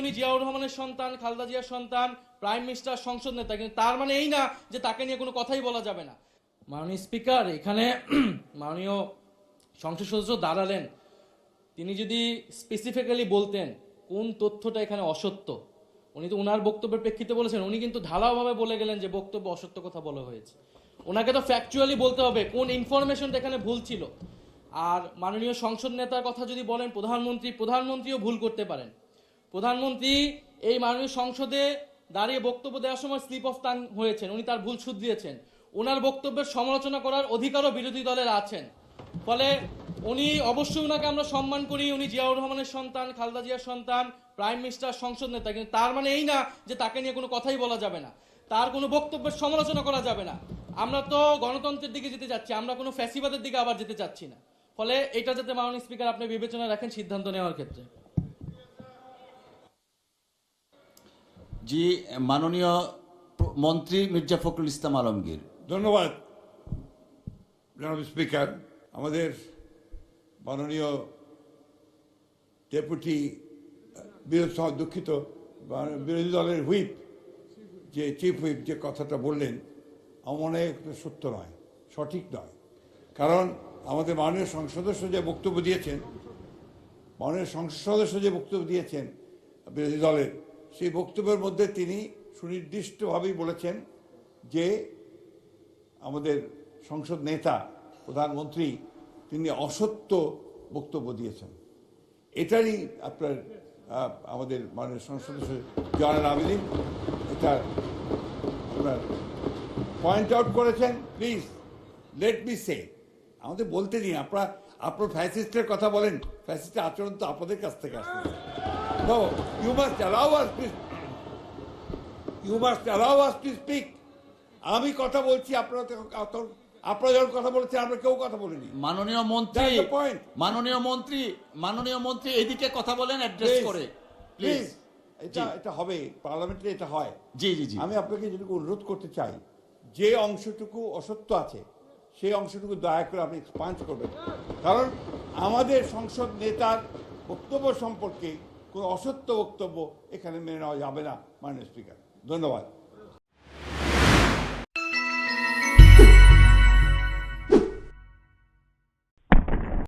উনি জিয়াউর রহমানের সন্তান, খালেদা জিয়ার সন্তান, প্রাইম মিনিস্টার, সংসদ নেতা, কিন্তু তার মানে এই না যে তাকে নিয়ে কোনো কথাই বলা যাবে না। মাননীয় স্পিকার, এখানে মাননীয় সংসদ সদস্য দাঁড়ালেন, তিনি যদি স্পেসিফিক্যালি বলতেন কোন তথ্যটা এখানে অসত্য, উনি তো ওনার বক্তব্যের প্রেক্ষিতে বলেছেন, উনি কিন্তু ঢালাওভাবে বলে গেলেন যে বক্তব্য অসত্য কথা বলা হয়েছে। ওনাকে তো ফ্যাকচুয়ালি বলতে হবে কোন ইনফরমেশনটা এখানে ভুল ছিল। আর মাননীয় সংসদ নেতার কথা যদি বলেন, প্রধানমন্ত্রীও ভুল করতে পারেন। প্রধানমন্ত্রী এই মাননীয় সংসদে দাঁড়িয়ে বক্তব্য দেওয়ার সময় স্লিপ অফ টাং হয়েছেন, উনি তার ভুল শুধরিয়েছেন। ওনার বক্তব্যের সমালোচনা করার অধিকারও বিরোধী দলের আছেন। ফলে উনি অবশ্যই, ওনাকে আমরা সম্মান করি, উনি জিয়াউর রহমানের সন্তান, খালেদা জিয়ার সন্তান, প্রাইম মিনিস্টার, সংসদ নেতা, কিন্তু তার মানে এই না যে তাকে নিয়ে কোনো কথাই বলা যাবে না, তার কোনো বক্তব্যের সমালোচনা করা যাবে না। আমরা তো গণতন্ত্রের দিকে যেতে যাচ্ছি, আমরা কোনো ফ্যাসিবাদের দিকে আবার যেতে চাচ্ছি না। ফলে এটা যাতে মাননীয় স্পিকার আপনি বিবেচনা রাখেন সিদ্ধান্ত নেওয়ার ক্ষেত্রে। জি, মাননীয় মন্ত্রী মির্জা ফখরুল ইসলাম আলমগীর। ধন্যবাদ জনাব স্পিকার। আমাদের মাননীয় ডেপুটি দুঃখিত বিরোধী দলের হুইপ, যে চিফ হুইপ যে কথাটা বললেন, আমার মনে হয় সত্য নয়, সঠিক নয়। কারণ আমাদের মাননীয় সংসদ সদস্য যে বক্তব্য দিয়েছেন, বিরোধী দলের, সেই বক্তব্যের মধ্যে তিনি সুনির্দিষ্টভাবেই বলেছেন যে আমাদের সংসদ নেতা, প্রধানমন্ত্রী, তিনি অসত্য বক্তব্য দিয়েছেন। এটারই আপনার আমাদের মাননীয় সংসদ সদস্য জয়নাল আবেদীন এটা আপনার পয়েন্ট আউট করেছেন। প্লিজ লেট মি সে, আমাদের বলতে দিন। আপনার ফ্যাসিস্টের কথা বলেন, ফ্যাসিস্টের আচরণ তো আপনাদের কাছ থেকে আসছে। তো you must allow us to speak. আমি কথা বলছি, আপনারা যখন কথা বলছেন, আমরা কেউ কথা বলিনি। মাননীয় মন্ত্রী এদিকে কথা বলেন, অ্যাড্রেস করে প্লিজ। এটা হবে, পার্লামেন্টে এটা হয়। জি জি জি, আমি আপনাকে যেটুকু অনুরোধ করতে চাই, যে অংশটুকু অসত্য আছে সেই অংশটুকু দয়া করে আপনি এক্সপান্ড করবেন। কারণ আমাদের সংসদ নেতার বক্তব্য সম্পর্কে কোনো অসত্য বক্তব্য এখানে মেনে নেওয়া যাবে না, মাননীয় স্পিকার। ধন্যবাদ।